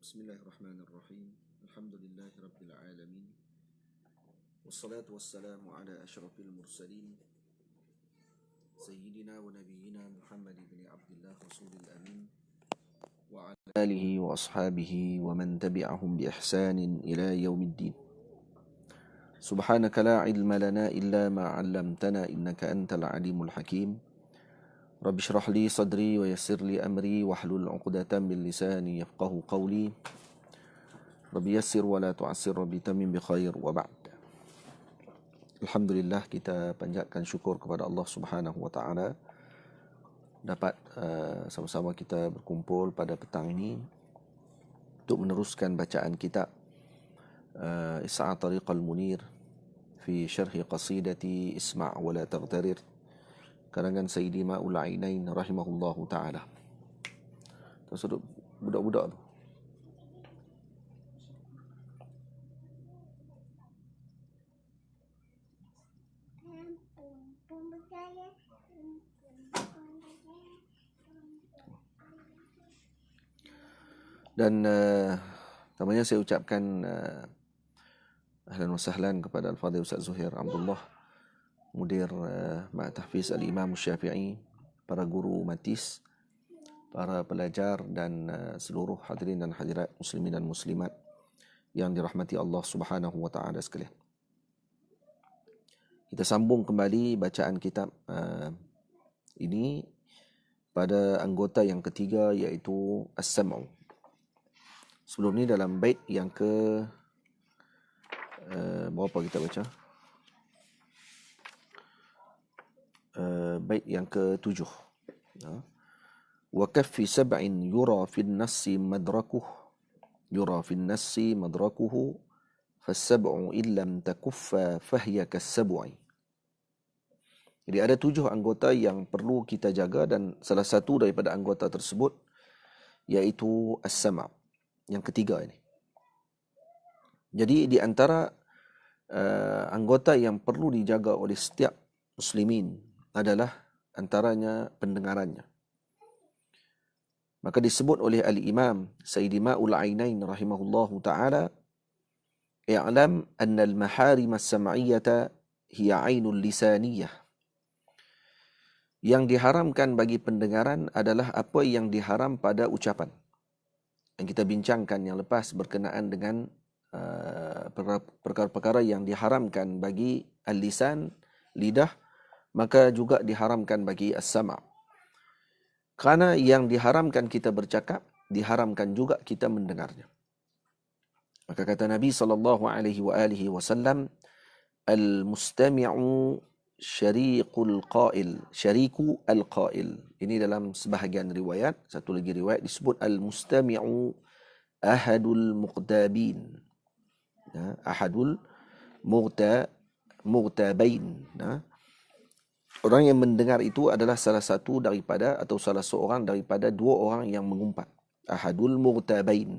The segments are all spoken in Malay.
Bismillahirrahmanirrahim. Alhamdulillahi Rabbil Alamin. Wassalatu wassalamu ala ashrafil mursalin. Sayyidina wa nabiyyina Muhammad ibn Abdullah Rasulil Amin. Wa ala alihi wa ashabihi wa man tabi'ahum bi ihsanin ila yaumiddin. Subhanaka la ilma lana illa ma 'allamtana innaka antal alimul hakim. Rabbi shrah li sadri wa yassir li amri wahlul 'uqdatam min lisani yafqahu qawli. Rabbi yassir wa la tu'assir, Rabbi tamim bi khair wa ba'd. Alhamdulillah, kita panjatkan syukur kepada Allah Subhanahu wa taala dapat sama-sama kita berkumpul pada petang ini untuk meneruskan bacaan kitab Is'a' Tariqal Munir fi syarhi qasidati Isma' wa la taghtarir karangan Sayyidi Ma'ul Ainain rahimahullahu taala. Tersudut budak-budak tu. Dan namanya saya ucapkan ahlan wa sahlan kepada Al-Fadhil Ustaz Zuhair Abdullah, Mudir Ma'had Tahfiz Al-Imam Syafi'i, para guru matis, para pelajar dan seluruh hadirin dan hadirat muslimin dan muslimat yang dirahmati Allah Subhanahu wa taala sekalian. Kita sambung kembali bacaan kitab ini pada anggota yang ketiga, iaitu As-Sam'u. Sebelum ni dalam bait yang ke berapa kita baca? Bait yang ke-7. Wa kaffi sab'in yura fin nassi madrakuhu fas-sab'u illam takuffa fahiya kas-sab'i. Jadi ada 7 anggota yang perlu kita jaga, dan salah satu daripada anggota tersebut iaitu as-sam', yang ketiga ini. Jadi di antara anggota yang perlu dijaga oleh setiap muslimin adalah antaranya pendengarannya. Maka disebut oleh Al-Imam Sayyidi Ma'ul Ainain rahimahullahu ta'ala, i'lam anna al-maharim as-sam'iyyata hiya 'ainul lisaniyah. Yang diharamkan bagi pendengaran adalah apa yang diharam pada ucapan. Yang kita bincangkan yang lepas berkenaan dengan perkara-perkara yang diharamkan bagi al-lisan, lidah, maka juga diharamkan bagi as-sam'. Kerana yang diharamkan kita bercakap, diharamkan juga kita mendengarnya. Maka kata Nabi SAW, al-mustami'u syariqul qail, syariku al-qail. Ini dalam sebahagian riwayat. Satu lagi riwayat disebut al-mustami'u ahadul muqtabin, ahadul muqtabain. Orang yang mendengar itu adalah salah satu daripada, atau salah seorang daripada 2 orang yang mengumpat. Ahadul muqtabain.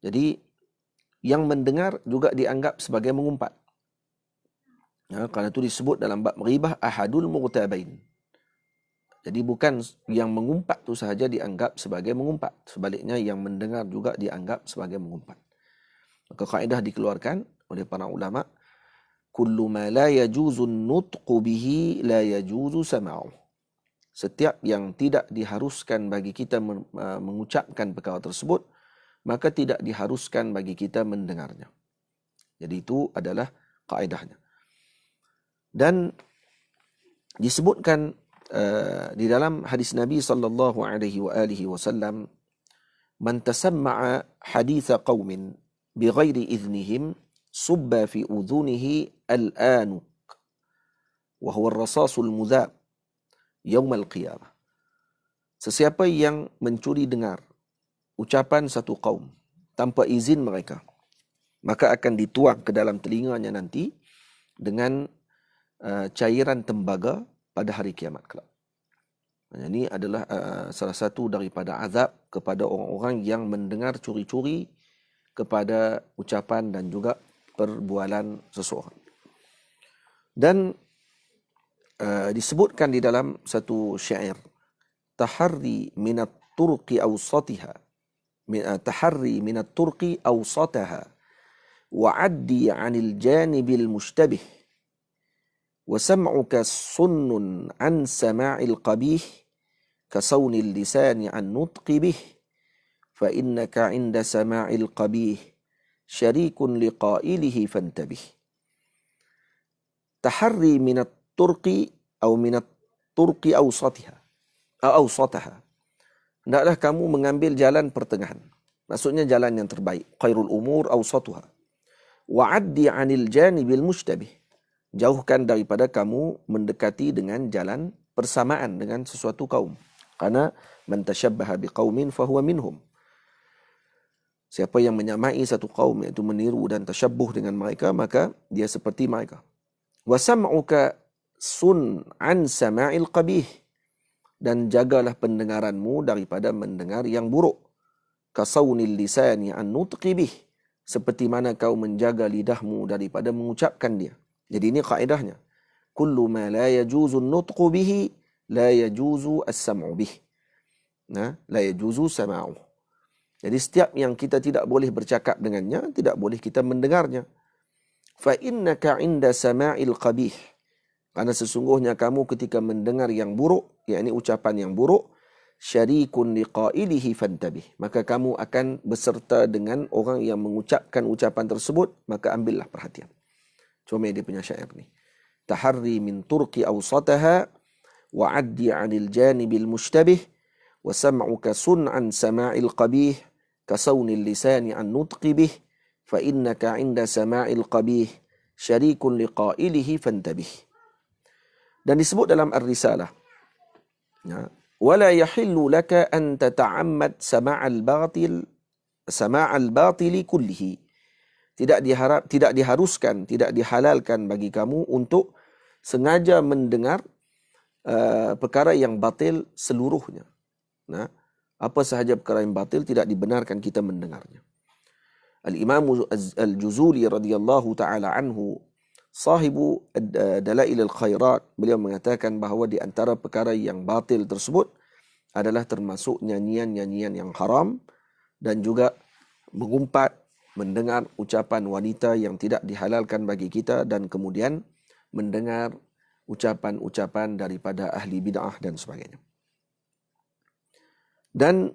Jadi yang mendengar juga dianggap sebagai mengumpat. Kerana itu disebut dalam bab ghibah ahadul muqtabain. Jadi bukan yang mengumpat tu sahaja dianggap sebagai mengumpat, sebaliknya yang mendengar juga dianggap sebagai mengumpat. Maka kaedah dikeluarkan oleh para ulama, kullu ma la yajuzu nutqu bihi la yajuzu sam'u. Setiap yang tidak diharuskan bagi kita mengucapkan perkara tersebut, maka tidak diharuskan bagi kita mendengarnya. Jadi itu adalah kaedahnya. Dan disebutkan di dalam hadis Nabi sallallahu alaihi wasallam, man tasamma'a haditha qaumin bighairi idhnihim subba fi udhunihi al-anuk wa huwa ar-rasasul mudhab yaum al-qiyamah. Sesiapa yang mencuri dengar ucapan satu kaum tanpa izin mereka, maka akan dituang ke dalam telinganya nanti dengan cairan tembaga pada hari kiamat kelak. Ini adalah salah satu daripada azab kepada orang-orang yang mendengar curi-curi kepada ucapan dan juga perbualan seseorang. Dan disebutkan di dalam satu syair, taharri minat turqi awsatiha taharri min at-turqi awsataha wa 'addi 'anil janibil mushtabih wa sam'uka sunnun 'an sama'il qabih ka sawnil lisani 'an nutqi bih fa innaka 'inda sama'il qabih syarikun liqailihi fantabih. Taharri min at-turqi atau min at-turqi awsataha. Hendaklah kamu mengambil jalan pertengahan. Maksudnya jalan yang terbaik. Khairul umur awsatuha. Wa'addi 'anil janibil mushtabih. Jauhkan daripada kamu mendekati dengan jalan persamaan dengan sesuatu kaum. Karena man tashabbaha biqaumin fahuwa minhum. Siapa yang menyamai satu kaum, iaitu meniru dan tasyabbuh dengan mereka, maka dia seperti mereka. Wa sam'uka sun an sama'il qabih. Dan jagalah pendengaranmu daripada mendengar yang buruk. Kasawnil lisani an nutqi bih. Seperti mana kau menjaga lidahmu daripada mengucapkan dia. Jadi ini kaedahnya. Kullu ma la yajuzu an-nutqu bihi la yajuzu as-sam'u bih. La yajuzu sama'u. Jadi setiap yang kita tidak boleh bercakap dengannya, tidak boleh kita mendengarnya. Fa innaka 'inda sama'il qabih. Karena sesungguhnya kamu ketika mendengar yang buruk, yakni ucapan yang buruk, syarikun liqailihi fantabih. Maka kamu akan beserta dengan orang yang mengucapkan ucapan tersebut, maka ambillah perhatian. Cuma dia punya syair ni. Taharri min turqi awsataha wa 'addi 'anil janibil mushtabih wa sam'uka sun'an sama'il qabih ka sawnil lisani an nutqi bih fa innaka 'inda sama'il qabih syarikun liqailihi fantabih. Dan disebut dalam Ar-Risalah, wala yahillu laka an tata'ammad sama'al batili kullihi. Tidak diharuskan, tidak dihalalkan bagi kamu untuk sengaja mendengar perkara yang batil seluruhnya. Apa sahaja perkara yang batil tidak dibenarkan kita mendengarnya. Al-Imam Al-Juzuli radhiyallahu ta'ala anhu, sahibu Dalail al-Khairat, beliau mengatakan bahawa di antara perkara yang batil tersebut adalah termasuk nyanyian-nyanyian yang haram dan juga mengumpat, mendengar ucapan wanita yang tidak dihalalkan bagi kita dan kemudian mendengar ucapan-ucapan daripada ahli bid'ah dan sebagainya. Dan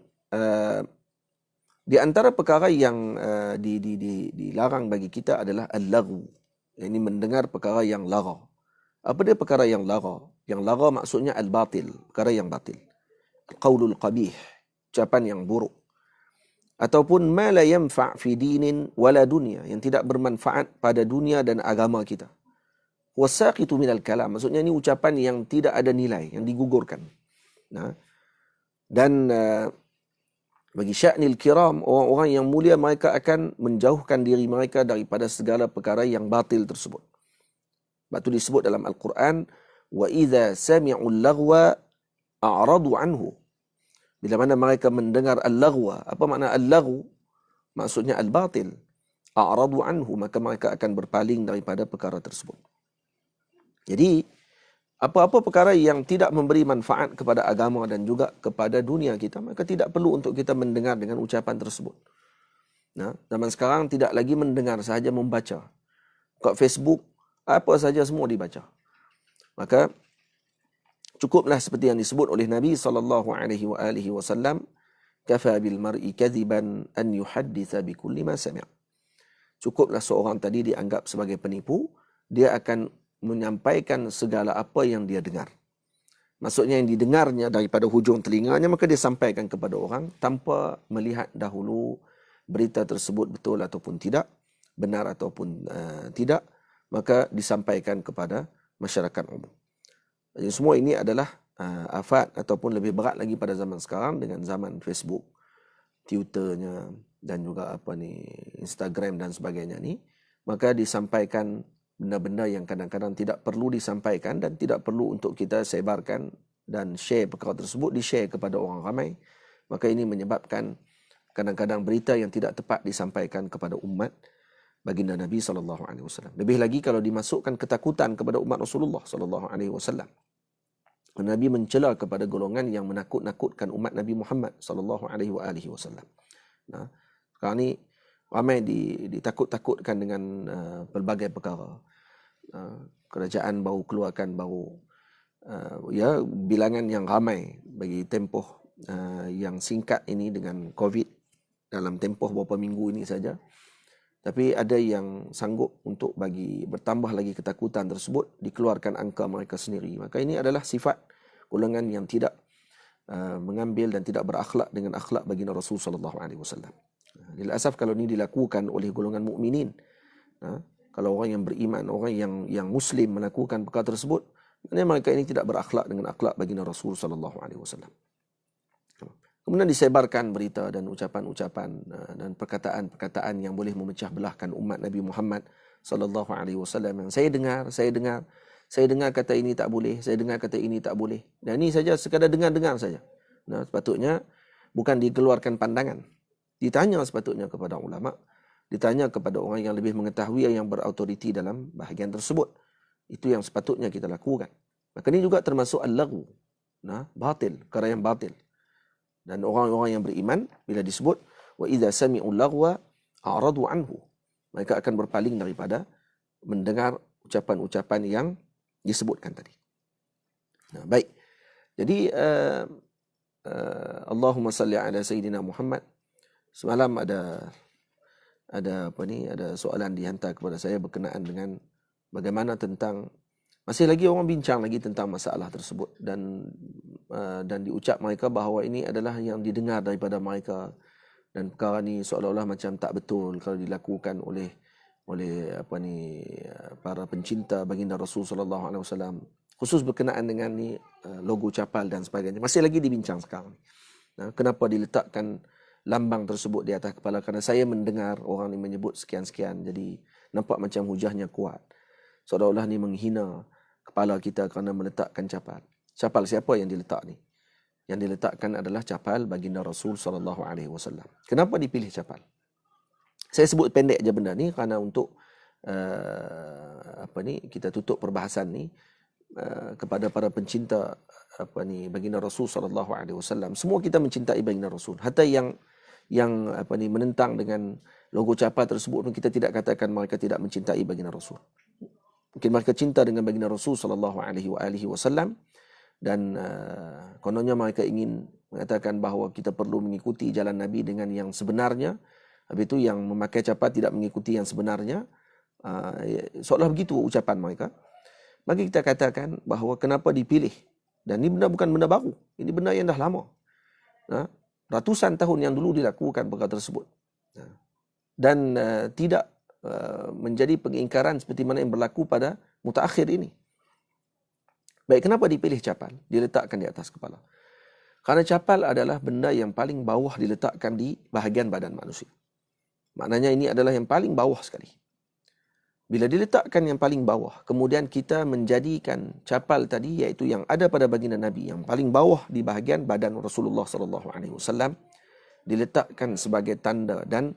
di antara perkara yang dilarang bagi kita adalah al-laghu. Ini mendengar perkara yang lagha. Apa dia perkara yang lagha? Yang lagha maksudnya al-batil, perkara yang batil. Al-qaulul qabih, ucapan yang buruk. Ataupun ma la yanfa' fi dinin wala dunya, yang tidak bermanfaat pada dunia dan agama kita. Wasaqitu minal kalam, maksudnya ini ucapan yang tidak ada nilai, yang digugurkan. Dan bagi sya'nil kiram, orang-orang yang mulia, mereka akan menjauhkan diri mereka daripada segala perkara yang batil tersebut. Sebab itu disebut dalam Al-Quran, wa idza sami'ul laghwa a'radu anhu. Bila mana mereka mendengar al-laghwa, apa makna al-laghu? Maksudnya al-batil. A'radu anhu, maka mereka akan berpaling daripada perkara tersebut. Jadi, apa-apa perkara yang tidak memberi manfaat kepada agama dan juga kepada dunia kita, maka tidak perlu untuk kita mendengar dengan ucapan tersebut. Zaman sekarang tidak lagi mendengar, sahaja membaca. Kat Facebook, apa saja semua dibaca. Maka cukuplah seperti yang disebut oleh Nabi SAW, kafa bil mar'i kadhiban an yuhadditha bi kulli ma sami'. Cukuplah seorang tadi dianggap sebagai penipu, dia akan menyampaikan segala apa yang dia dengar. Maksudnya yang didengarnya daripada hujung telinganya, maka dia sampaikan kepada orang tanpa melihat dahulu berita tersebut betul ataupun tidak, benar ataupun tidak, maka disampaikan kepada masyarakat umum. Jadi semua ini adalah afat ataupun lebih berat lagi pada zaman sekarang dengan zaman Facebook, Twitternya dan juga Instagram dan sebagainya ni, maka disampaikan benda-benda yang kadang-kadang tidak perlu disampaikan dan tidak perlu untuk kita sebarkan dan share perkara tersebut, di-share kepada orang ramai. Maka ini menyebabkan kadang-kadang berita yang tidak tepat disampaikan kepada umat baginda Nabi SAW. Lebih lagi kalau dimasukkan ketakutan kepada umat Rasulullah SAW. Nabi mencela kepada golongan yang menakut-nakutkan umat Nabi Muhammad SAW. Nah, sekarang ni ramai ditakut-takutkan dengan pelbagai perkara. Kerajaan baru keluarkan bilangan yang ramai bagi tempoh yang singkat ini dengan COVID dalam tempoh beberapa minggu ini saja. Tapi ada yang sanggup untuk bagi bertambah lagi ketakutan tersebut, dikeluarkan angka mereka sendiri. Maka ini adalah sifat golongan yang tidak mengambil dan tidak berakhlak dengan akhlak baginda Rasul sallallahu alaihi wasallam. Lil asaf kalau ini dilakukan oleh golongan mukminin, kalau orang yang beriman, orang yang muslim melakukan perkara tersebut, maknanya mereka ini tidak berakhlak dengan akhlak baginda Rasul sallallahu alaihi wasallam. Kemudian disebarkan berita dan ucapan-ucapan dan perkataan-perkataan yang boleh memecah belahkan umat Nabi Muhammad sallallahu alaihi wasallam. Yang saya dengar kata ini tak boleh, saya dengar kata ini tak boleh. Dan ini saja sekadar dengar-dengar saja. Nah, sepatutnya bukan dikeluarkan pandangan. Ditanya sepatutnya kepada ulama, ditanya kepada orang yang lebih mengetahui, yang berautoriti dalam bahagian tersebut. Itu yang sepatutnya kita lakukan. Maka ini juga termasuk al-laghu. Batil, perkara yang batil. Dan orang-orang yang beriman bila disebut wa idza sami'u laghwa a'radu anhu, mereka akan berpaling daripada mendengar ucapan-ucapan yang disebutkan tadi. Baik. Jadi Allahumma salli ala sayyidina Muhammad. Semalam ada soalan dihantar kepada saya berkenaan dengan bagaimana tentang, masih lagi orang bincang lagi tentang masalah tersebut, dan diucap mereka bahawa ini adalah yang didengar daripada mereka, dan perkara ni seolah-olah macam tak betul kalau dilakukan oleh para pencinta baginda Rasul sallallahu alaihi wasallam, khusus berkenaan dengan ni logo capal dan sebagainya. Masih lagi dibincang sekarang. Kenapa diletakkan lambang tersebut di atas kepala? Kerana saya mendengar orang ni menyebut sekian-sekian, jadi nampak macam hujahnya kuat, seolah-olah ni menghina kepala kita kerana meletakkan capal. Capal siapa yang diletak ni? Yang diletakkan adalah capal baginda Rasul sallallahu alaihi wasallam. Kenapa dipilih capal? Saya sebut pendek je benda ni kerana untuk kita tutup perbahasan ni kepada para pencinta baginda Rasul sallallahu alaihi wasallam. Semua kita mencintai baginda Rasul. Hatta yang menentang dengan logo capal tersebut pun kita tidak katakan mereka tidak mencintai baginda Rasul. Mungkin mereka cinta dengan baginda Rasul sallallahu alaihi wasallam, dan kononnya mereka ingin mengatakan bahawa kita perlu mengikuti jalan Nabi dengan yang sebenarnya. Habis itu yang memakai capal tidak mengikuti yang sebenarnya. Seolah begitu ucapan mereka. Maka kita katakan bahawa kenapa dipilih. Dan ini benda bukan benda baru. Ini benda yang dah lama. Ratusan tahun yang dulu dilakukan perkara tersebut. Dan tidak menjadi pengingkaran seperti mana yang berlaku pada mutaakhir ini. Baik, kenapa dipilih capal diletakkan di atas kepala? Kerana capal adalah benda yang paling bawah diletakkan di bahagian badan manusia. Maknanya ini adalah yang paling bawah sekali. Bila diletakkan yang paling bawah, kemudian kita menjadikan capal tadi, iaitu yang ada pada baginda Nabi, yang paling bawah di bahagian badan Rasulullah sallallahu alaihi wasallam, diletakkan sebagai tanda dan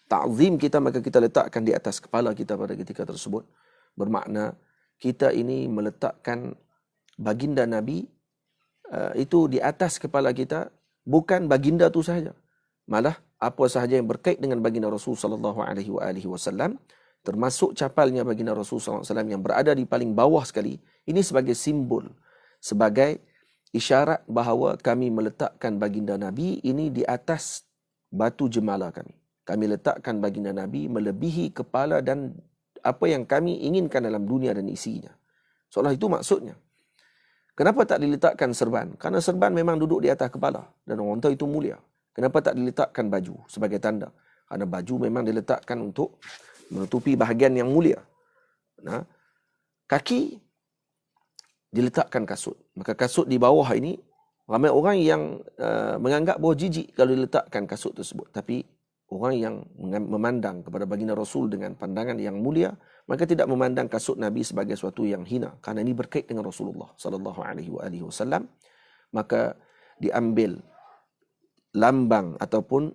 ta'zim kita, maka kita letakkan di atas kepala kita pada ketika tersebut. Bermakna kita ini meletakkan baginda Nabi itu di atas kepala kita, bukan baginda tu sahaja. Malah apa sahaja yang berkait dengan baginda Rasul sallallahu alaihi wasallam, termasuk capalnya baginda Rasul sallallahu alaihi wasallam yang berada di paling bawah sekali, ini sebagai simbol, sebagai isyarat bahawa kami meletakkan baginda Nabi ini di atas batu jemala kami. Kami letakkan baginda Nabi melebihi kepala dan apa yang kami inginkan dalam dunia dan isinya. Seolah itu maksudnya. Kenapa tak diletakkan serban? Kerana serban memang duduk di atas kepala dan orang tahu itu mulia. Kenapa tak diletakkan baju sebagai tanda? Kerana baju memang diletakkan untuk menutupi bahagian yang mulia. Kaki diletakkan kasut. Maka kasut di bawah ini, ramai orang yang menganggap bahawa jijik kalau diletakkan kasut tersebut. Tapi orang yang memandang kepada baginda Rasul dengan pandangan yang mulia, maka tidak memandang kasut Nabi sebagai sesuatu yang hina, kerana ini berkait dengan Rasulullah sallallahu alaihi wasallam. Maka diambil lambang ataupun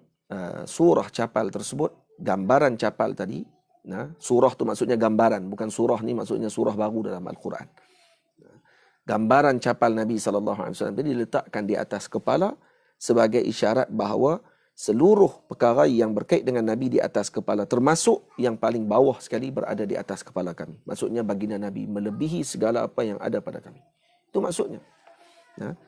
surah capal tersebut, gambaran capal tadi. Surah tu maksudnya gambaran, bukan surah ni maksudnya surah baru dalam Al-Quran. Gambaran capal Nabi sallallahu alaihi wasallam tadi diletakkan di atas kepala sebagai isyarat bahawa seluruh perkara yang berkait dengan Nabi di atas kepala, termasuk yang paling bawah sekali berada di atas kepala kami. Maksudnya baginda Nabi melebihi segala apa yang ada pada kami. Itu maksudnya. Ya.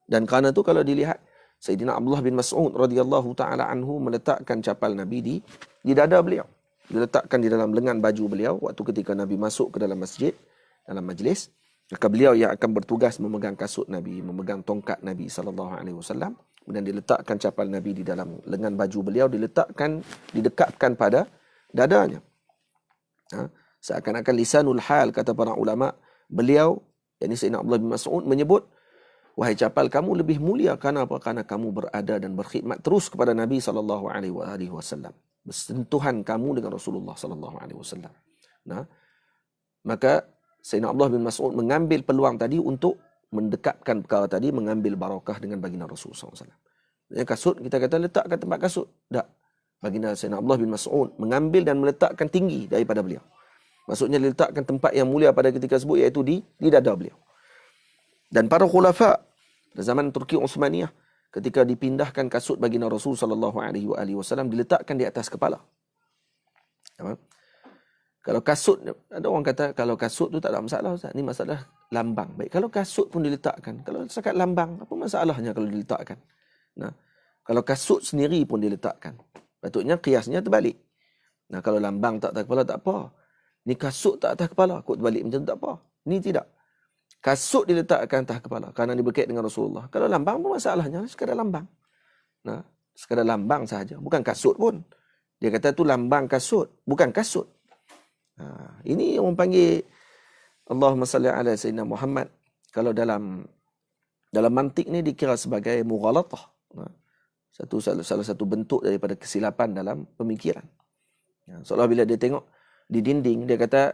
Dan kerana itu kalau dilihat, Sayyidina Abdullah bin Mas'ud radhiyallahu taala anhu meletakkan capal Nabi di dada beliau. Diletakkan di dalam lengan baju beliau waktu ketika Nabi masuk ke dalam masjid, dalam majlis. Maka beliau yang akan bertugas memegang kasut Nabi, memegang tongkat Nabi SAW. Kemudian diletakkan capal Nabi di dalam lengan baju beliau, didekatkan pada dadanya. Seakan-akan lisanul hal, kata para ulama, beliau, yakni Sayyidina Abdullah bin Mas'ud menyebut, wahai capal, kamu lebih mulia kerana apa? Kerana kamu berada dan berkhidmat terus kepada Nabi SAW. Bersentuhan kamu dengan Rasulullah SAW. Nah, maka Sayyidina Abdullah bin Mas'ud mengambil peluang tadi untuk mendekatkan perkara tadi, mengambil barakah dengan baginda Rasulullah SAW. Yang kasut, kita kata letakkan tempat kasut. Tak. Baginda Sayyidina Abdullah bin Mas'ud mengambil dan meletakkan tinggi daripada beliau. Maksudnya letakkan tempat yang mulia pada ketika tersebut, iaitu di dada beliau. Dan para khulafa pada zaman Turki Uthmaniyah, ketika dipindahkan kasut baginda Rasul SAW, diletakkan di atas kepala. Kalau kasut, ada orang kata kalau kasut tu tak ada masalah, Ustaz. Ni masalah lambang. Baik, kalau kasut pun diletakkan, kalau setakat lambang, apa masalahnya kalau diletakkan? Nah, kalau kasut sendiri pun diletakkan, patutnya kiasnya terbalik. Nah, kalau lambang tak atas kepala, tak apa. Ni kasut tak atas kepala, kot terbalik macam tu tak apa. Ni tidak. Kasut diletakkan atas kepala kerana dia berkait dengan Rasulullah. Kalau lambang pun masalahnya, sekadar lambang. Nah, sekadar lambang sahaja, bukan kasut pun. Dia kata tu lambang kasut, bukan kasut. Ini orang panggil Allahumma salli ala Sayyidina Muhammad. Kalau dalam mantik ni dikira sebagai mughalatah. Salah satu bentuk daripada kesilapan dalam pemikiran. Seolah bila dia tengok di dinding, dia kata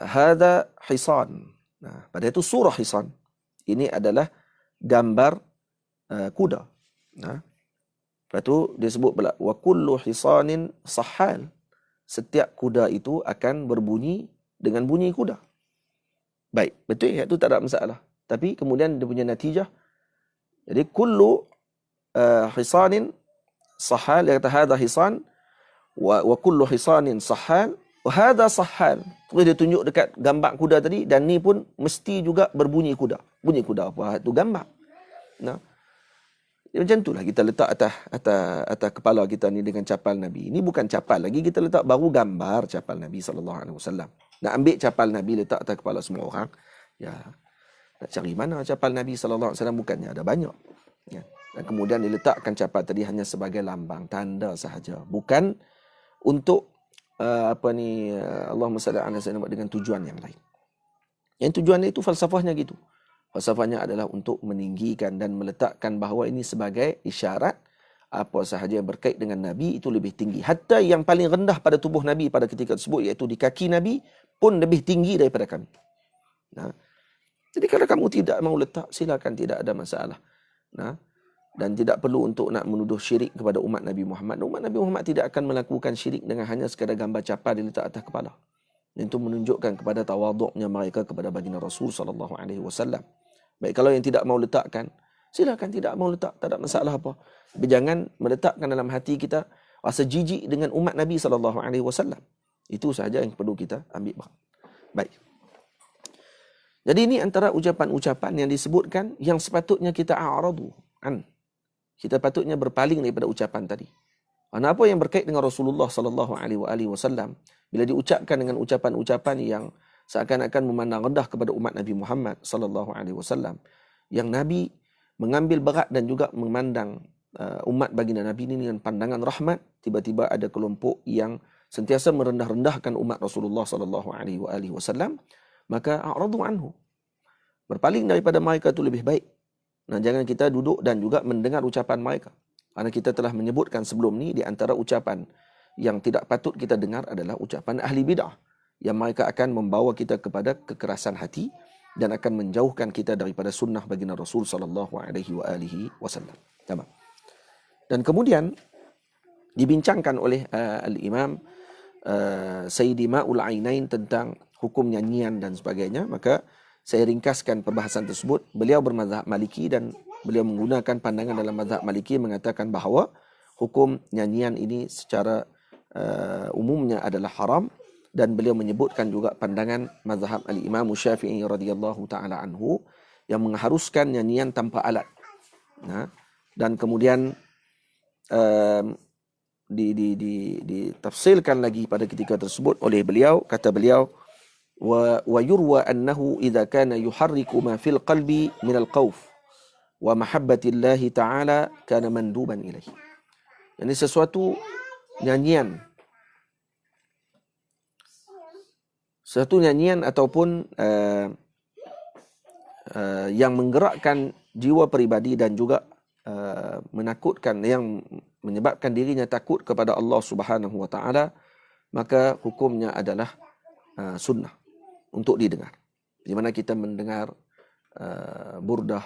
hadha hisan. Pada itu surah hisan. Ini adalah gambar kuda. Lepas tu dia sebut pula wa kullu hisanin sahal. Setiap kuda itu akan berbunyi dengan bunyi kuda. Baik, betul ya, itu tak ada masalah. Tapi kemudian dia punya natijah. Jadi kullu hisanin sahal, dia kata hadha hisan wa kullu hisanin sahal wa hadha sahal. Terus dia tunjuk dekat gambar kuda tadi, dan ni pun mesti juga berbunyi kuda. Bunyi kuda apa? Itu gambar. Nah, macam itulah kita letak atas kepala kita ni dengan capal Nabi. Ini bukan capal lagi, kita letak baru gambar capal Nabi SAW. Nak ambil capal Nabi letak atas kepala semua orang, ya, nak cari mana capal Nabi SAW, bukannya ada banyak. Ya. Dan kemudian diletakkan capal tadi hanya sebagai lambang, tanda sahaja. Bukan untuk Allahumma salli ala sayyidina dengan tujuan yang lain. Yang tujuan itu falsafahnya gitu. Falsafahnya adalah untuk meninggikan dan meletakkan bahawa ini sebagai isyarat apa sahaja yang berkait dengan Nabi itu lebih tinggi. Hatta yang paling rendah pada tubuh Nabi pada ketika tersebut, iaitu di kaki Nabi, pun lebih tinggi daripada kami. Nah, jadi kalau kamu tidak mahu letak, silakan, tidak ada masalah. Nah, dan tidak perlu untuk nak menuduh syirik kepada umat Nabi Muhammad. Umat Nabi Muhammad tidak akan melakukan syirik dengan hanya sekadar gambar capal diletak atas kepala. Itu menunjukkan kepada tawaduknya mereka kepada baginda Rasul SAW. Baik, kalau yang tidak mau letakkan, silakan tidak mau letak, tak ada masalah apa. Tapi jangan meletakkan dalam hati kita rasa jijik dengan umat Nabi SAW. Itu sahaja yang perlu kita ambil. Baik. Jadi ini antara ucapan-ucapan yang disebutkan yang sepatutnya kita a'radu an. Kita patutnya berpaling daripada ucapan tadi. Apa yang berkait dengan Rasulullah SAW, bila diucapkan dengan ucapan-ucapan yang seakan-akan memandang rendah kepada umat Nabi Muhammad SAW, yang Nabi mengambil berat dan juga memandang umat baginda Nabi ini dengan pandangan rahmat, tiba-tiba ada kelompok yang sentiasa merendah-rendahkan umat Rasulullah SAW, maka a'radu anhu. Berpaling daripada mereka itu lebih baik. Nah, jangan kita duduk dan juga mendengar ucapan mereka. Karena kita telah menyebutkan sebelum ni, di antara ucapan yang tidak patut kita dengar adalah ucapan ahli bid'ah, yang mereka akan membawa kita kepada kekerasan hati dan akan menjauhkan kita daripada sunnah baginda Rasul SAW. Tamam. Dan kemudian dibincangkan oleh Al-Imam Sayyidi Ma'ul Ainain tentang hukum nyanyian dan sebagainya. Maka saya ringkaskan perbahasan tersebut. Beliau bermazhab Maliki dan beliau menggunakan pandangan dalam mazhab Maliki mengatakan bahawa hukum nyanyian ini secara umumnya adalah haram, dan beliau menyebutkan juga pandangan mazhab al-Imam Syafi'i radhiyallahu taala anhu yang mengharuskan nyanyian tanpa alat. Dan kemudian ditafsirkan lagi pada ketika tersebut oleh beliau, kata beliau, wa yurwa annahu idza kana yuharriku ma fil qalbi min al-khawf wa mahabbatillahi ta'ala kana manduban ilaih. Ini sesuatu nyanyian ataupun yang menggerakkan jiwa peribadi dan juga menakutkan, yang menyebabkan dirinya takut kepada Allah Subhanahu wa taala, maka hukumnya adalah sunnah untuk didengar. Di mana kita mendengar burdah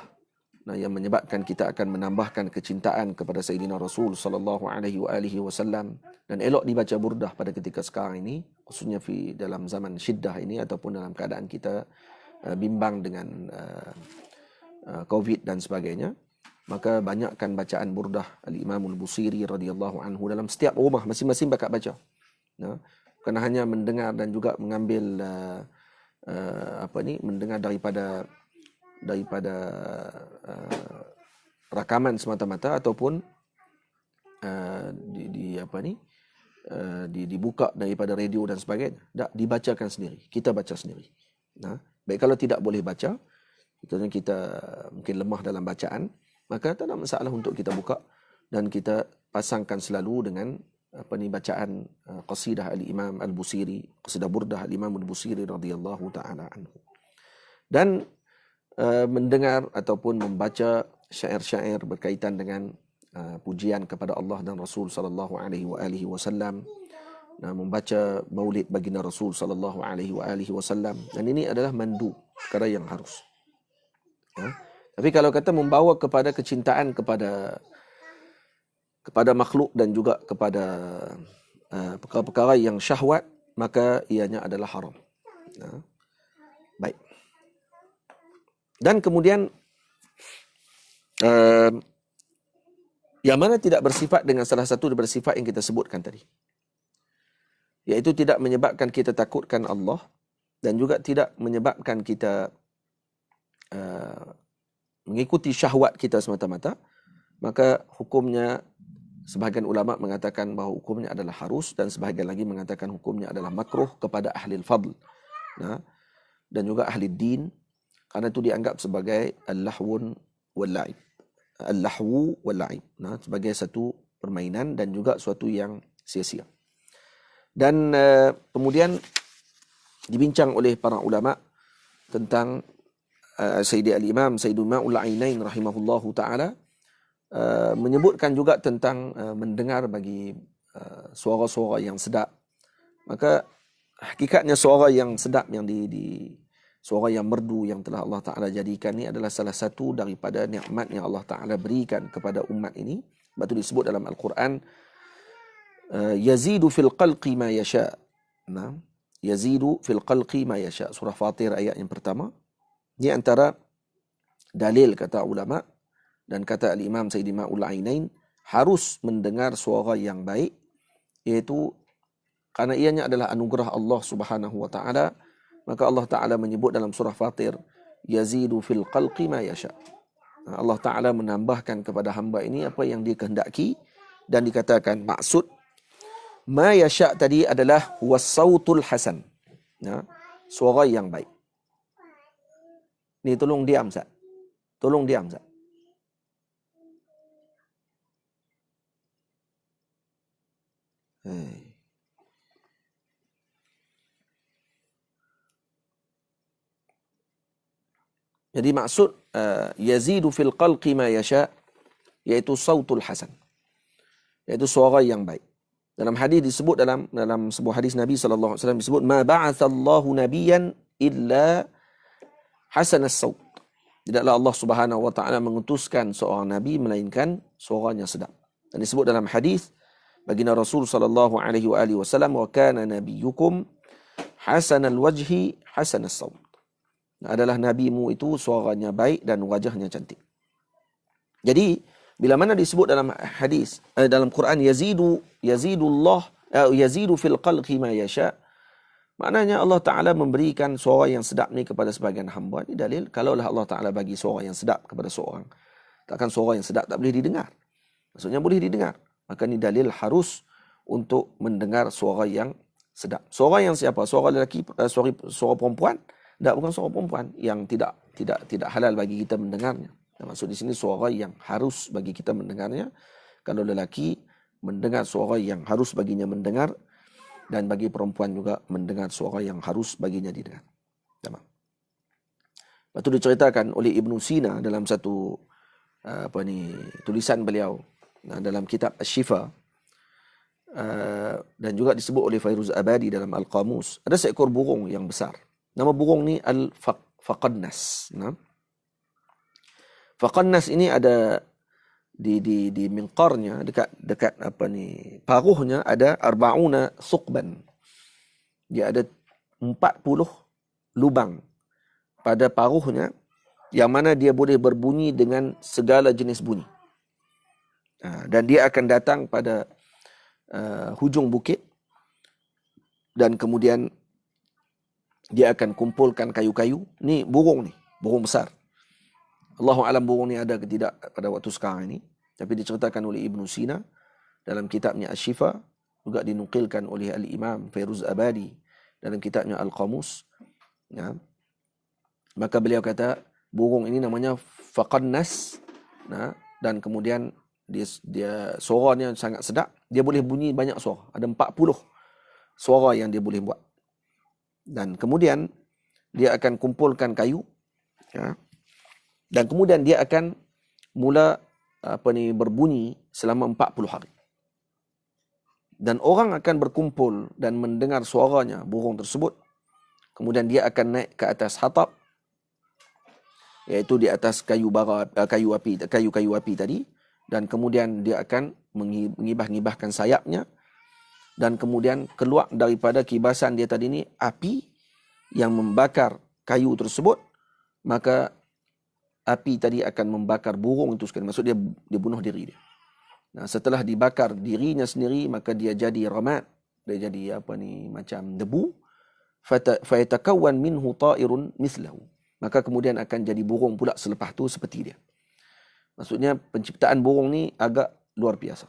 yang menyebabkan kita akan menambahkan kecintaan kepada Sayyidina Rasul sallallahu alaihi wasallam, dan elok dibaca burdah pada ketika sekarang ini, khususnya dalam zaman syiddah ini ataupun dalam keadaan kita bimbang dengan COVID dan sebagainya. Maka banyakkan bacaan burdah al-Imam al-Busiri radhiyallahu anhu dalam setiap rumah, masing-masing bakat baca. Bukan hanya mendengar dan juga mengambil mendengar daripada rakaman semata-mata ataupun dibuka daripada radio dan sebagainya. Tak, dibacakan sendiri. Kita baca sendiri. Baik, kalau tidak boleh baca, kita mungkin lemah dalam bacaan, maka tak ada masalah untuk kita buka dan kita pasangkan selalu dengan bacaan qasidah al-Imam al-Busiri, qasidah burdah al-Imam al-Busiri radhiyallahu taala anhu. Dan mendengar ataupun membaca syair-syair berkaitan dengan pujian kepada Allah dan Rasul sallallahu alaihi wasallam, membaca maulid baginda Rasul sallallahu alaihi wasallam, dan ini adalah mandu, perkara yang harus. Tapi kalau kata membawa kepada kecintaan kepada makhluk dan juga kepada perkara-perkara yang syahwat, maka ianya adalah haram. Baik. Dan kemudian yang mana tidak bersifat dengan salah satu bersifat yang kita sebutkan tadi, iaitu tidak menyebabkan kita takutkan Allah dan juga tidak menyebabkan kita mengikuti syahwat kita semata-mata, maka hukumnya sebahagian ulama mengatakan bahawa hukumnya adalah harus, dan sebahagian lagi mengatakan hukumnya adalah makruh kepada ahli fadl dan juga ahli din, kerana itu dianggap sebagai al-lahwu wal-la'ib, sebagai satu permainan dan juga suatu yang sia-sia. Dan kemudian dibincang oleh para ulama tentang Sayyidi al-Imam Sayyidul Ma'ul Ainain rahimahullahu ta'ala menyebutkan juga tentang mendengar bagi suara-suara yang sedap. Maka hakikatnya suara yang sedap, yang suara yang merdu yang telah Allah Ta'ala jadikan ini adalah salah satu daripada nikmat yang Allah Ta'ala berikan kepada umat ini. Sebab itu disebut dalam Al-Quran, yazidu fil qalqi ma yasha. Yazidu fil qalqi ma yasha. Surah Fatir ayat yang pertama. Ini antara dalil kata ulama dan kata al-Imam Sayyidi Ma'ul Ainain, harus mendengar suara yang baik, iaitu karena ianya adalah anugerah Allah Subhanahu wa taala. Maka Allah Taala menyebut dalam surah Fatir, yazidu fil qalqi ma yasha. Allah Taala menambahkan kepada hamba ini apa yang dia kehendaki, dan dikatakan maksud ma yasha tadi adalah was-sautul hasan. Suara yang baik. Ni tolong diam Ustaz. Tolong diam Ustaz. Jadi maksud yazidu fil qalqi ma yasha, iaitu sautul hasan, iaitu suara yang baik. Dalam hadis disebut, dalam sebuah hadis Nabi sallallahu alaihi wasallam disebut, ma ba'atsallahu nabiyyan illa hasan as-saut. Tidaklah Allah Subhanahu wa taala mengutuskan seorang nabi melainkan suaranya sedap. Dan disebut dalam hadis baginda Rasul sallallahu alaihi wasallam, wa kana nabiyyukum hasanal wajhi hasanas saut. Adalah nabimu itu suaranya baik dan wajahnya cantik. Jadi bila mana disebut dalam hadis, dalam Quran yazidu fil khalqi ma yasha, maknanya Allah Ta'ala memberikan suara yang sedap ni kepada sebagian hamba. Ini dalil, kalaulah Allah Ta'ala bagi suara yang sedap kepada seorang, takkan suara yang sedap tak boleh didengar. Maksudnya boleh didengar. Maka ini dalil harus untuk mendengar suara yang sedap. Suara yang siapa? Suara lelaki, suara perempuan? Tak, bukan suara perempuan yang tidak halal bagi kita mendengarnya. Maksud di sini suara yang harus bagi kita mendengarnya. Kalau lelaki mendengar suara yang harus baginya mendengar, dan bagi perempuan juga mendengar suara yang harus baginya didengar. Tamam. Lepas itu diceritakan oleh Ibn Sina dalam satu tulisan beliau dalam kitab Asy-Syifa, dan juga disebut oleh Fairuz Abadi dalam Al-Qamus. Ada seekor burung yang besar. Nama burung ni Al-Faqannas. Faqannas ini ada di minqarnya, dekat paruhnya ada 40 thuqban. Dia ada 40 lubang pada paruhnya, yang mana dia boleh berbunyi dengan segala jenis bunyi. Dan dia akan datang pada hujung bukit, dan kemudian dia akan kumpulkan kayu-kayu. Ni burung besar. Allahu alam burung ni ada ke tidak pada waktu sekarang ini, tapi diceritakan oleh Ibn Sina dalam kitabnya Asy-Syifa, juga dinukilkan oleh Al-Imam Fairuz Abadi dalam kitabnya Al-Qamus. Ya. Maka beliau kata burung ini namanya Faqannas, dan kemudian dia suaranya sangat sedap. Dia boleh bunyi banyak suara. Ada 40 suara yang dia boleh buat. Dan kemudian dia akan kumpulkan kayu, ya. Dan kemudian dia akan mula berbunyi selama 40 hari. Dan orang akan berkumpul dan mendengar suaranya, burung tersebut. Kemudian dia akan naik ke atas hatab, iaitu di atas kayu api tadi, dan kemudian dia akan mengibah-ngibahkan sayapnya, dan kemudian keluar daripada kibasan dia tadi ni api yang membakar kayu tersebut. Maka api tadi akan membakar burung itu sekali. Maksud dia bunuh diri dia. Setelah dibakar dirinya sendiri, maka dia jadi ramat. Dia jadi macam debu. Fayatakawwan minhu ta'irun mislahu. Maka kemudian akan jadi burung pula selepas tu seperti dia. Maksudnya penciptaan burung ni agak luar biasa.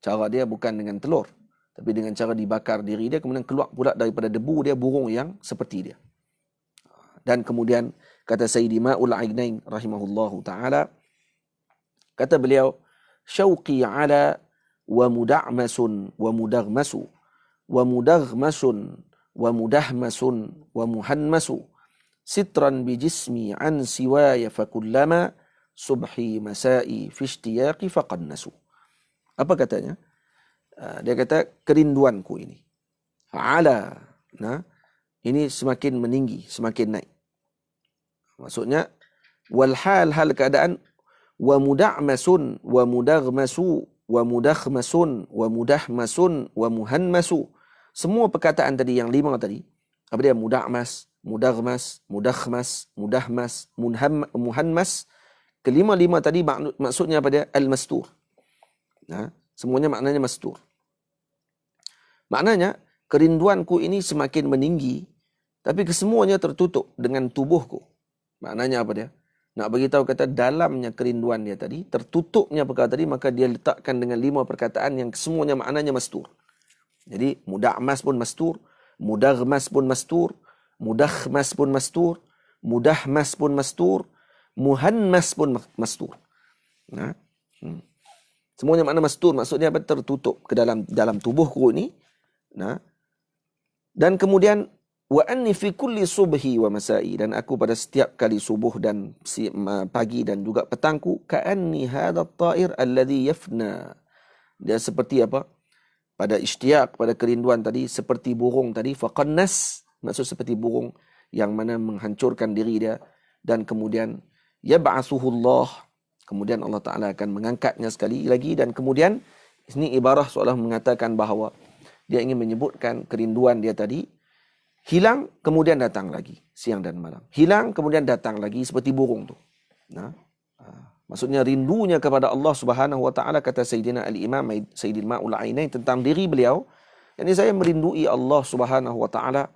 Cara dia bukan dengan telur, tapi dengan cara dibakar diri dia, kemudian keluar pula daripada debu dia burung yang seperti dia. Dan kemudian kata Sayyidi Ma'ul Aignain rahimahullahu ta'ala, kata beliau, syauqi ala wa muda'masun wa mudaghmasu wa mudaghmasun wa mudahmasun wa muhanmasu sitran bijismi an siwaya fakullama subhi masai fi ishtiyaqi faqannasu. Apa katanya? Dia kata kerinduanku ini ala, ini semakin meninggi, semakin naik. Maksudnya wal hal keadaan, wa muda'masun wa mudaghmasu wa mudakhmasun wa mudahmasun wa muhanmasu. Semua perkataan tadi yang 5 tadi, apa dia? Muda'mas, mudaghmas, mudakhmas, mudahmas, muhanmas. Kelima-lima tadi maksudnya apa dia? Al-mastur. Semuanya maknanya mastur. Maknanya kerinduanku ini semakin meninggi, tapi kesemuanya tertutup dengan tubuhku. Maknanya apa dia? Nak beritahu kata dalamnya kerinduan dia tadi, tertutupnya perkara tadi, maka dia letakkan dengan 5 perkataan yang semuanya maknanya mastur. Jadi muda'mas pun mastur, mudaghmas pun mastur, mudakhmas pun mastur, mudahmas pun mastur, muhanmas pun mastur. Semuanya makna mastur, maksudnya apa? Tertutup ke dalam tubuhku ini. Dan kemudian wa anni fi kulli subhi wa masai, dan aku pada setiap kali subuh dan pagi dan juga petangku, ka'anni hadha at-ta'ir alladhi yafna. Dia seperti apa? Pada ishtiyaq, pada kerinduan tadi, seperti burung tadi, faqannas, maksud seperti burung yang mana menghancurkan diri dia, dan kemudian yab'atsuhu Allah, kemudian Allah Ta'ala akan mengangkatnya sekali lagi. Dan kemudian ini ibarah seolah mengatakan bahawa dia ingin menyebutkan kerinduan dia tadi hilang, kemudian datang lagi siang dan malam. Hilang, kemudian datang lagi seperti burung tu. Maksudnya rindunya kepada Allah Subhanahu wa taala, kata Sayyidina Al-Imam Sayyidil Ma'ul Ainain tentang diri beliau, yakni saya merindui Allah Subhanahu wa taala.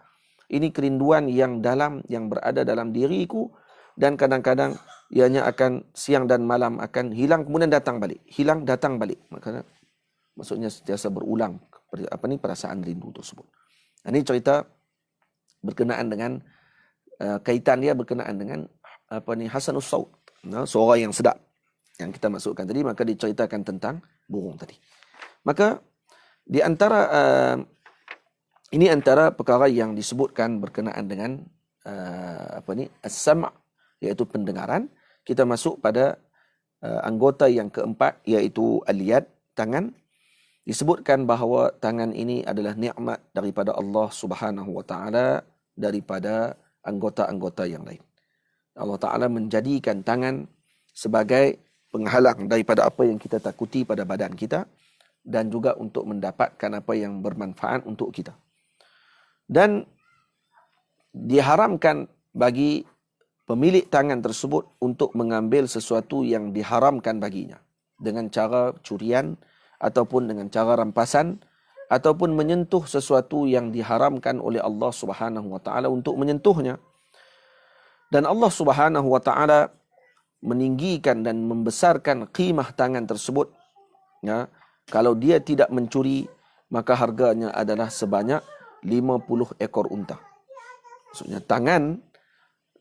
Ini kerinduan yang dalam, yang berada dalam diriku, dan kadang-kadang ianya akan siang dan malam akan hilang kemudian datang balik, hilang datang balik. Maksudnya sentiasa berulang perasaan rindu tersebut. Ini cerita berkenaan dengan kaitan dia berkenaan dengan hasanus saut, suara yang sedap yang kita masukkan tadi. Maka diceritakan tentang burung tadi. Maka di antara ini antara perkara yang disebutkan berkenaan dengan as-sam', iaitu pendengaran. Kita masuk pada anggota yang keempat, iaitu al-yad, tangan. Disebutkan bahawa tangan ini adalah nikmat daripada Allah Subhanahu wa taala daripada anggota-anggota yang lain. Allah Taala menjadikan tangan sebagai penghalang daripada apa yang kita takuti pada badan kita, dan juga untuk mendapatkan apa yang bermanfaat untuk kita. Dan diharamkan bagi pemilik tangan tersebut untuk mengambil sesuatu yang diharamkan baginya dengan cara curian, ataupun dengan cara rampasan, ataupun menyentuh sesuatu yang diharamkan oleh Allah Subhanahu wa taala untuk menyentuhnya. Dan Allah Subhanahu wa taala meninggikan dan membesarkan qimah tangan tersebut. Ya, kalau dia tidak mencuri, maka harganya adalah sebanyak 50 ekor unta. Maksudnya tangan,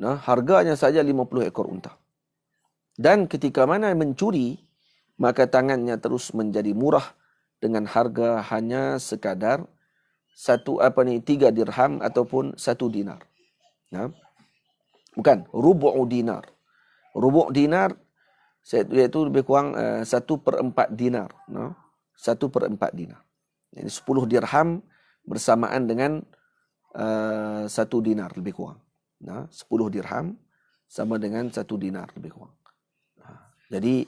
harganya saja 50 ekor unta. Dan ketika mana mencuri, maka tangannya terus menjadi murah dengan harga hanya sekadar 3 dirham ataupun 1 dinar. Bukan, rubu' dinar. Rubu' dinar iaitu lebih kurang 1/4 dinar. 1/4 dinar. Jadi 10 dirham bersamaan dengan 1 dinar lebih kurang. 10 dirham sama dengan 1 dinar lebih kurang. Jadi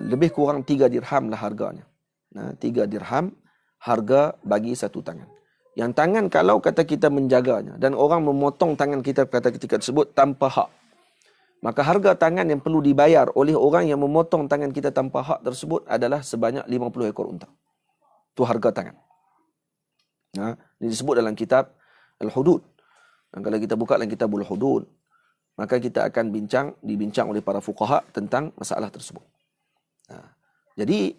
lebih kurang 3 dirham lah harganya. 3 dirham harga bagi satu tangan. Yang tangan kalau kata kita menjaganya dan orang memotong tangan kita kata ketika tersebut tanpa hak, maka harga tangan yang perlu dibayar oleh orang yang memotong tangan kita tanpa hak tersebut adalah sebanyak 50 ekor unta. Itu harga tangan. Ini disebut dalam kitab Al-Hudud. Dan kalau kita buka dalam kitab Al-Hudud, maka kita akan dibincang oleh para fuqaha tentang masalah tersebut. Jadi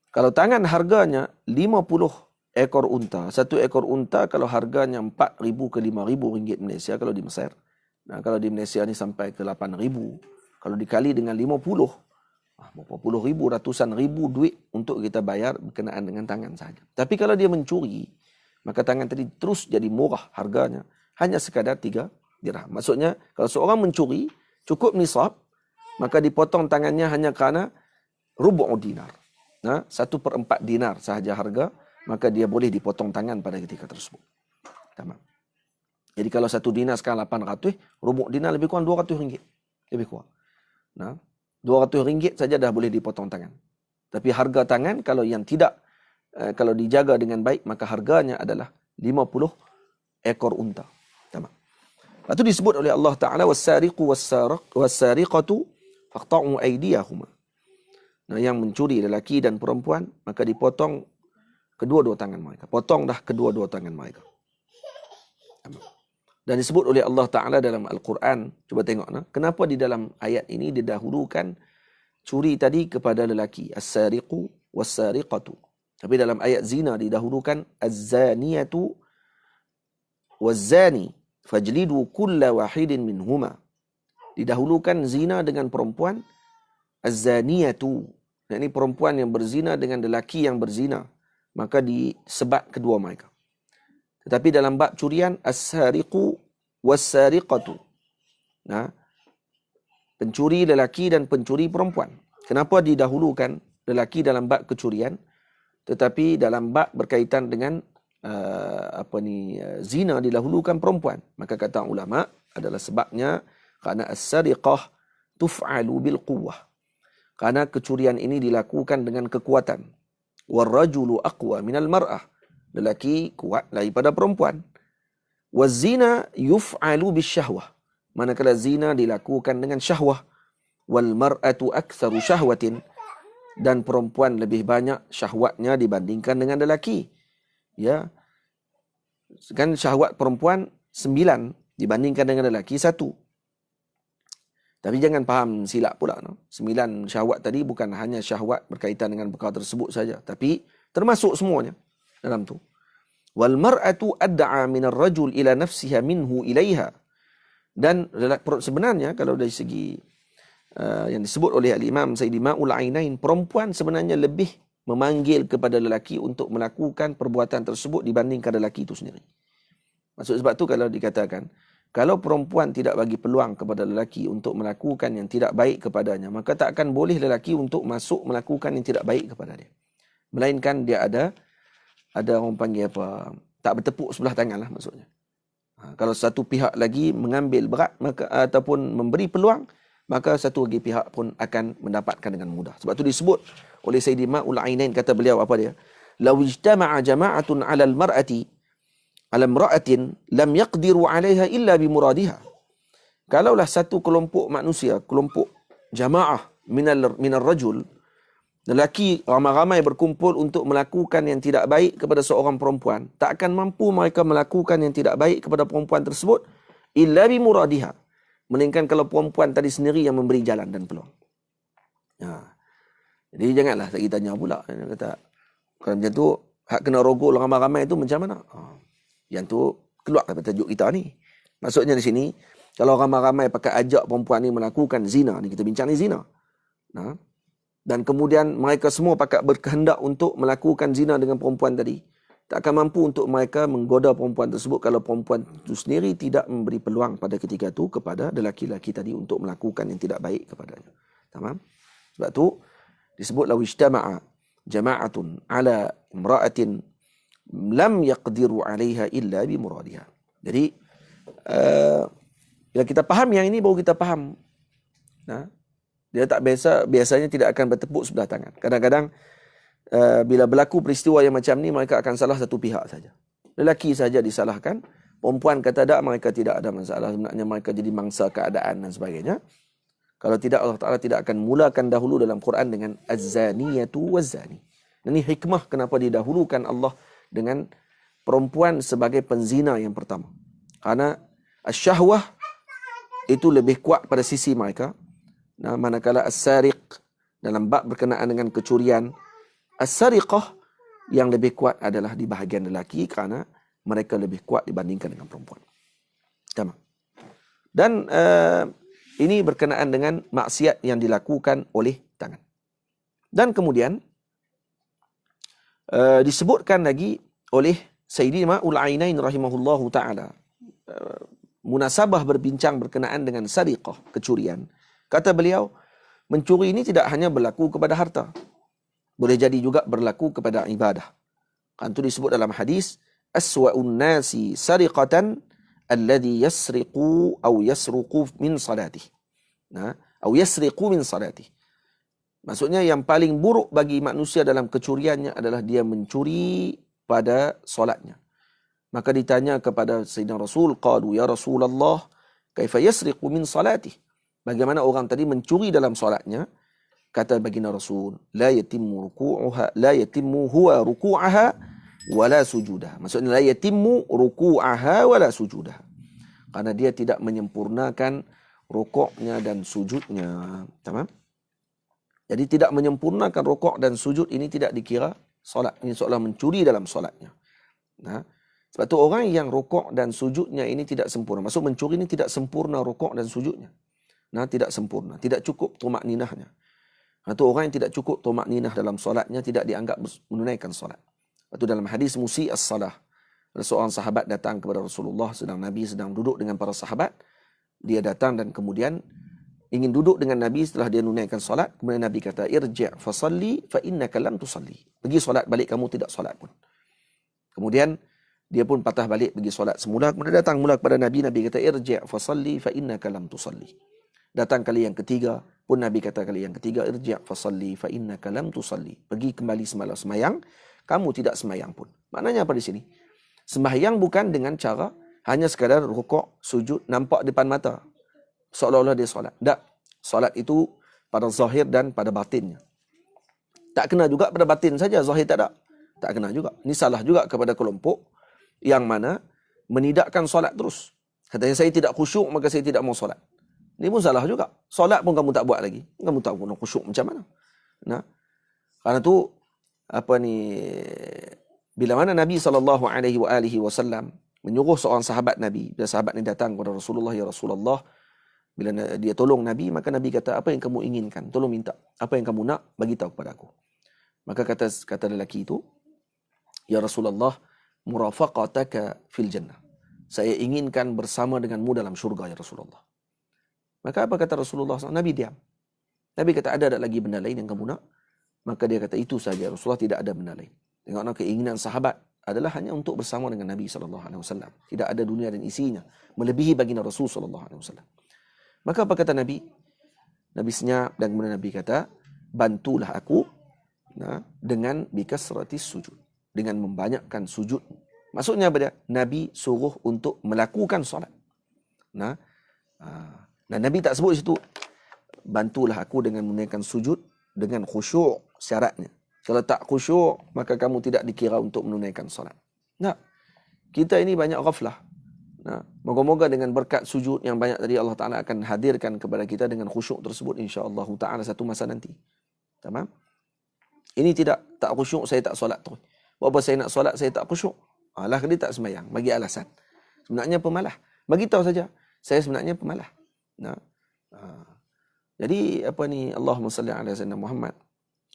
kalau tangan harganya 50 ekor unta, 1 ekor unta kalau harganya 4,000 ke 5,000 ringgit Malaysia kalau di Mesir. Kalau di Malaysia ni sampai ke 8,000. Kalau dikali dengan 50, berapa puluh ribu, ratusan ribu duit untuk kita bayar berkenaan dengan tangan saja. Tapi kalau dia mencuri, maka tangan tadi terus jadi murah harganya, hanya sekadar 3 dirham. Maksudnya kalau seorang mencuri cukup nisab, maka dipotong tangannya hanya kerana rubu' dinar. 1/4 dinar sahaja harga, maka dia boleh dipotong tangan pada ketika tersebut. Tamam. Jadi kalau 1 dinar sekarang 800, rubu' dinar lebih kurang 200 ringgit. Lebih kurang. 200 ringgit saja dah boleh dipotong tangan. Tapi harga tangan kalau yang tidak, kalau dijaga dengan baik, maka harganya adalah 50 ekor unta. Tamam. Itu disebut oleh Allah Ta'ala, was-sariqu was-sariqatu faqta'u aydiyahuma. Yang mencuri lelaki dan perempuan, maka dipotong kedua-dua tangan mereka. Potong dah kedua-dua tangan mereka. Dan disebut oleh Allah Ta'ala dalam Al-Quran. Cuba tengok. Kenapa di dalam ayat ini didahulukan curi tadi kepada lelaki. As-sariqu was-sariqatu. Tapi dalam ayat zina didahulukan az-zaniyatu waz-zani fajlidu kulla wahidin minhuma. Didahulukan zina dengan perempuan. Az-zaniyatu. Ini perempuan yang berzina dengan lelaki yang berzina. Maka disebat kedua mereka. Tetapi dalam bab curian, as-sariqu was-sariqatu. Pencuri lelaki dan pencuri perempuan. Kenapa didahulukan lelaki dalam bab kecurian, tetapi dalam bab berkaitan dengan zina didahulukan perempuan? Maka kata ulama adalah sebabnya kerana as-sariqah tuf'alu bil quwwah. Kerana kecurian ini dilakukan dengan kekuatan. War-rajulu aqwa minal mar'ah. Lelaki kuat daripada perempuan. Waz-zina yuf'alu bisyahwah. Manakala zina dilakukan dengan syahwah. wal mar'atu aktsaru syahwatin, dan perempuan lebih banyak syahwatnya dibandingkan dengan lelaki. Ya. Kan syahwat perempuan 9 dibandingkan dengan lelaki 1. Tapi jangan faham silap pula. No? 9 syahwat tadi bukan hanya syahwat berkaitan dengan perkara tersebut saja. Tapi termasuk semuanya dalam tu. Wal mar'atu ad'a minar rajul ila nafsiha minhu ilaiha. Dan sebenarnya kalau dari segi yang disebut oleh Al-Imam Sayyidi Ma'ul Ainain, perempuan sebenarnya lebih memanggil kepada lelaki untuk melakukan perbuatan tersebut dibandingkan lelaki itu sendiri. Maksud sebab tu kalau dikatakan, kalau perempuan tidak bagi peluang kepada lelaki untuk melakukan yang tidak baik kepadanya, maka tak akan boleh lelaki untuk masuk melakukan yang tidak baik kepada dia. Melainkan dia ada orang panggil apa, tak bertepuk sebelah tangan lah maksudnya. Kalau satu pihak lagi mengambil berat maka ataupun memberi peluang, maka satu lagi pihak pun akan mendapatkan dengan mudah. Sebab tu disebut oleh Sayyidi Ma'ul Ainain, kata beliau apa dia? Law ijtama'a jama'atun 'ala al-mar'ati 'ala imra'atin lam yaqdiru 'alayha illa bi muradiha. Kalaulah satu kelompok manusia, kelompok jamaah minar rajul, lelaki ramai-ramai berkumpul untuk melakukan yang tidak baik kepada seorang perempuan, tak akan mampu mereka melakukan yang tidak baik kepada perempuan tersebut illa bi muradiha, melainkan kalau perempuan tadi sendiri yang memberi jalan dan peluang. Jadi janganlah tak kita tanya pula. Dia kata, kalau macam tu, hak kena rogol ramai-ramai tu macam mana? Yang tu keluar daripada tajuk kita ni. Maksudnya di sini, kalau ramai-ramai pakai ajak perempuan ni melakukan zina, ni kita bincang ni zina. Dan kemudian mereka semua pakat berkehendak untuk melakukan zina dengan perempuan tadi, tak akan mampu untuk mereka menggoda perempuan tersebut kalau perempuan itu sendiri tidak memberi peluang pada ketika itu kepada lelaki-lelaki tadi untuk melakukan yang tidak baik kepadanya. Tamam? Sebab tu disebut law ijtama'a jama'atun 'ala imra'atin lam yaqdiru 'alaiha illa bi muradiha. Jadi bila kita faham yang ini baru kita faham. Dia tak biasanya tidak akan bertepuk sebelah tangan. Kadang-kadang bila berlaku peristiwa yang macam ni, mereka akan salah satu pihak saja. Lelaki saja disalahkan, perempuan kata tak, mereka tidak ada masalah. Sebenarnya mereka jadi mangsa keadaan dan sebagainya. Kalau tidak, Allah Ta'ala tidak akan mulakan dahulu dalam Quran dengan az-zaniyatu waz-zani. Ini hikmah kenapa didahulukan Allah dengan perempuan sebagai penzina yang pertama. Karena asyahwah itu lebih kuat pada sisi mereka. Manakala as-sariq dalam bab berkenaan dengan kecurian, as-sariqah yang lebih kuat adalah di bahagian lelaki kerana mereka lebih kuat dibandingkan dengan perempuan. Tamam. Dan ini berkenaan dengan maksiat yang dilakukan oleh tangan. Dan kemudian disebutkan lagi oleh Sayyidi Ma'ul Ainain rahimahullahu ta'ala, munasabah berbincang berkenaan dengan sariqah, kecurian. Kata beliau, mencuri ini tidak hanya berlaku kepada harta, boleh jadi juga berlaku kepada ibadah. Kan itu disebut dalam hadis, aswa'un nasi sariqatan alladhi yasriqu aw yasruqu min salatih. Aw yasriqu min salatih. Maksudnya yang paling buruk bagi manusia dalam kecuriannya adalah dia mencuri pada solatnya. Maka ditanya kepada Sayyidina Rasul, qalu ya Rasulullah, kaifa yasriqu min salatih? Bagaimana orang tadi mencuri dalam solatnya? Kata baginda Rasul, la yatimmu huwa ruku'aha wala sujudah. Maksudnya la yatimmu ruku'aha wala sujudah. Karena dia tidak menyempurnakan rukuknya dan sujudnya. Tamam? Jadi tidak menyempurnakan rukuk dan sujud ini tidak dikira solat. Ini seolah mencuri dalam solatnya. Sebab tu orang yang rukuk dan sujudnya ini tidak sempurna. Maksud mencuri ini tidak sempurna rukuk dan sujudnya. Tidak sempurna. Tidak cukup tumak ninahnya. Itu orang yang tidak cukup tumak ninah dalam solatnya tidak dianggap menunaikan solat. Itu dalam hadis Musi as-salah. Ada seorang sahabat datang kepada Rasulullah, Nabi sedang duduk dengan para sahabat. Dia datang dan kemudian ingin duduk dengan Nabi setelah dia menunaikan solat. Kemudian Nabi kata, irji' fasalli fa innaka lam tusalli. Pergi solat balik, kamu tidak solat pun. Kemudian dia pun patah balik pergi solat semula. Kemudian datang mula kepada Nabi. Nabi kata, irji' fasalli fa innaka lam tusalli. Datang kali yang ketiga, pun Nabi kata kali yang ketiga, irji' fasalli fa innaka lam tusalli. Pergi kembali semalam semayang, kamu tidak semayang pun. Maknanya apa di sini? Sembahyang bukan dengan cara hanya sekadar rukuk, sujud, nampak depan mata, seolah-olah dia solat. Tak. Solat itu pada zahir dan pada batinnya. Tak kena juga pada batin saja, zahir tak ada. Tak kena juga. Ini salah juga kepada kelompok yang mana menidakkan solat terus. Katanya saya tidak khusyuk maka saya tidak mau solat. Ini pun salah juga. Solat pun kamu tak buat lagi. Kamu tak guna khusyuk macam mana? Nah, karena tu bila mana Nabi SAW menyuruh seorang sahabat Nabi, bila sahabat ni datang kepada Rasulullah, ya Rasulullah, bila dia tolong Nabi, maka Nabi kata, apa yang kamu inginkan? Tolong minta. Apa yang kamu nak, bagi tahu kepada aku. Maka kata lelaki itu, ya Rasulullah, murafaqataka fil jannah. Saya inginkan bersama denganmu dalam syurga, ya Rasulullah. Maka apa kata Rasulullah SAW? Nabi diam. Nabi kata, ada lagi benda lain yang kamu nak? Maka dia kata, itu saja Rasulullah, tidak ada benda lain. Tengoklah keinginan sahabat adalah hanya untuk bersama dengan Nabi SAW. Tidak ada dunia dan isinya. Melebihi baginda Rasul SAW. Maka apa kata Nabi? Nabi senyap dan kemudian Nabi kata, bantulah aku dengan bikasratis sujud. Dengan membanyakkan sujud. Maksudnya apa dia? Nabi suruh untuk melakukan solat. Dan Nabi tak sebut di situ, bantulah aku dengan menunaikan sujud dengan khusyuk syaratnya. Kalau tak khusyuk, maka kamu tidak dikira untuk menunaikan solat. Nah, kita ini banyak ghaflah. Moga-moga dengan berkat sujud yang banyak tadi, Allah Ta'ala akan hadirkan kepada kita dengan khusyuk tersebut insya-Allah Ta'ala satu masa nanti. Tamam? Ini tak khusyuk, saya tak solat terus. Walaupun saya nak solat, saya tak khusyuk. Alah, dia tak sembahyang. Bagi alasan. Sebenarnya pemalah. Bagi tahu saja, saya sebenarnya pemalah. Jadi Allahumma salli ala sayyidina Muhammad.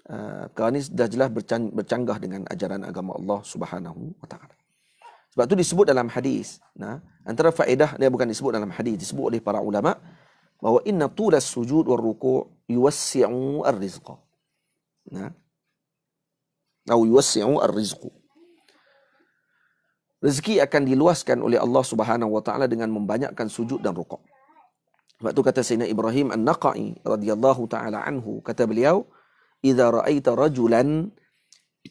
Perkara ini dah jelas bercanggah dengan ajaran agama Allah Subhanahu wa Ta'ala. Sebab tu disebut dalam hadis. Antara faedah dia bukan disebut dalam hadis, disebut oleh para ulama bahawa inna tulas sujud war ruku' yuwassi'u ar-rizqa. Atau yuwassi'u ar-rizqu. Rezeki akan diluaskan oleh Allah Subhanahu wa Ta'ala dengan membanyakkan sujud dan rukuk. Sebab tu kata Sayyidina Ibrahim An-Naqai radhiyallahu ta'ala anhu, kata beliau, idza ra'aita rajulan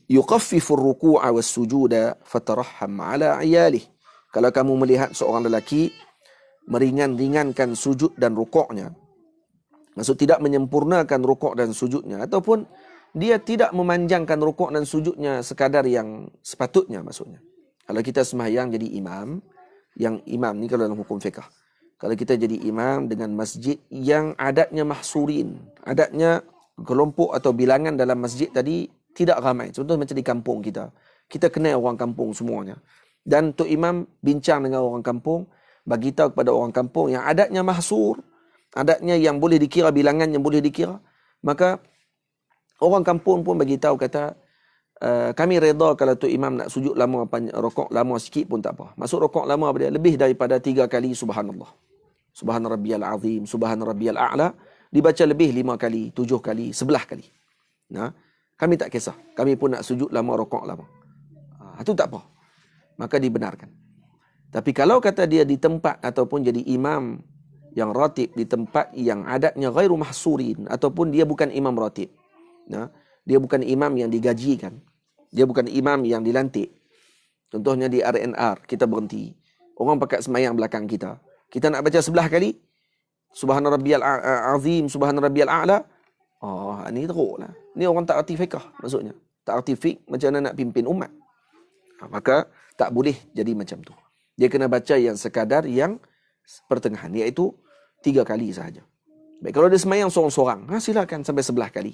yuqaffifu ar-ruku'a was-sujuda fatarahham 'ala 'iyalihi. Kalau kamu melihat seorang lelaki meringan-ringankan sujud dan rukuknya, maksud tidak menyempurnakan rukuk dan sujudnya, ataupun dia tidak memanjangkan rukuk dan sujudnya sekadar yang sepatutnya, maksudnya. Kalau kita sembahyang jadi imam, yang imam ni kalau dalam hukum fiqh, kalau kita jadi imam dengan masjid yang adatnya mahsurin, adatnya kelompok atau bilangan dalam masjid tadi tidak ramai. Contoh macam di kampung kita. Kita kenal orang kampung semuanya. Dan Tok Imam bincang dengan orang kampung, bagi tahu kepada orang kampung yang adatnya mahsur, adatnya yang boleh dikira, bilangan yang boleh dikira, maka orang kampung pun bagi tahu, kata, kami reda kalau Tok Imam nak sujud lama, rokok lama sikit pun tak apa. Maksud rokok lama apa dia? Lebih daripada 3 kali subhanallah. Subhan rabbiyal azim, subhan rabbiyal a'la. Dibaca lebih 5 kali, 7 kali, 11 kali. Kami tak kisah. Kami pun nak sujud lama, rokok lama. Itu tak apa. Maka dibenarkan. Tapi kalau kata dia di tempat ataupun jadi imam yang ratib di tempat yang adatnya ghairu mahsurin, ataupun dia bukan imam ratib. Dia bukan imam yang digajikan. Dia bukan imam yang dilantik. Contohnya di RNR, kita berhenti. Orang pakat semayang belakang kita. Kita nak baca 11 kali. Subhana rabbiyal azim, subhana rabbiyal a'la. Ini teruklah. Ni orang tak arti fiqh maksudnya. Tak arti fiqh macam mana nak pimpin umat. Maka tak boleh jadi macam tu. Dia kena baca yang sekadar yang pertengahan, iaitu 3 kali sahaja. Baik, kalau dia semayang seorang-seorang, silakan sampai 11 kali.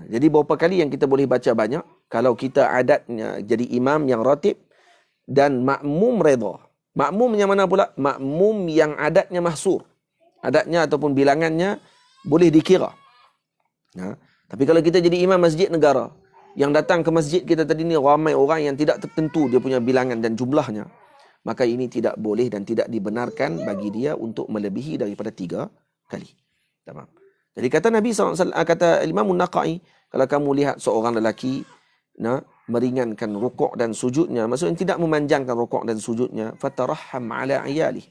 Jadi berapa kali yang kita boleh baca banyak kalau kita adatnya jadi imam yang ratib dan makmum redha. Makmum yang mana pula? Makmum yang adatnya mahsur. Adatnya ataupun bilangannya boleh dikira. Tapi kalau kita jadi imam masjid negara, yang datang ke masjid kita tadi ni ramai orang yang tidak tertentu dia punya bilangan dan jumlahnya, maka ini tidak boleh dan tidak dibenarkan bagi dia untuk melebihi daripada 3 kali. Tamam. Jadi kata Nabi SAW, kata Imam An-Naqai, kalau kamu lihat seorang lelaki meringankan rukuk dan sujudnya, maksudnya tidak memanjangkan rukuk dan sujudnya, fatarahham 'ala 'iyalihi,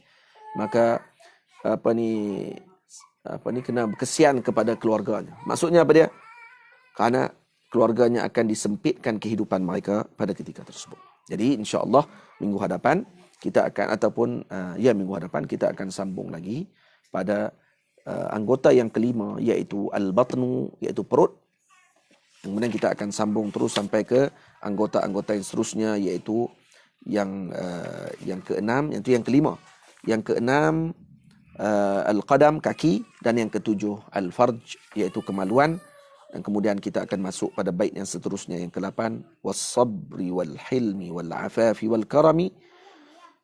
maka kena kesian kepada keluarganya. Maksudnya apa dia? Karena keluarganya akan disempitkan kehidupan mereka pada ketika tersebut. Jadi insya-Allah minggu hadapan kita akan, ataupun minggu hadapan kita akan sambung lagi pada anggota yang kelima iaitu al-batnu, iaitu perut. Kemudian kita akan sambung terus sampai ke anggota-anggota yang seterusnya iaitu yang keenam, iaitu yang kelima. Yang keenam al-qadam, kaki, dan yang ketujuh al-farj, iaitu kemaluan. Dan kemudian kita akan masuk pada bait yang seterusnya yang ke-8, was-sabri wal-hilmi wal-afafi wal-karami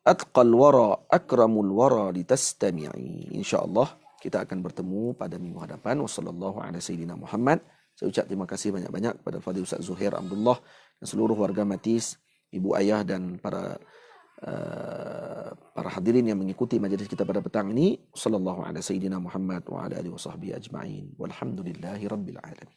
atqal wara akramul wara litastami'i. Insya-Allah kita akan bertemu pada minggu hadapan. Wassallallahu ala sayyidina Muhammad. Saya ucap terima kasih banyak-banyak kepada Fadil Ustaz Zuhair Abdullah dan seluruh warga Matis, ibu ayah dan para hadirin yang mengikuti majlis kita pada petang ini. Sallallahu ala sayyidina Muhammad wa ala alihi wasahbihi ajma'in. Walhamdulillahi rabbil alamin.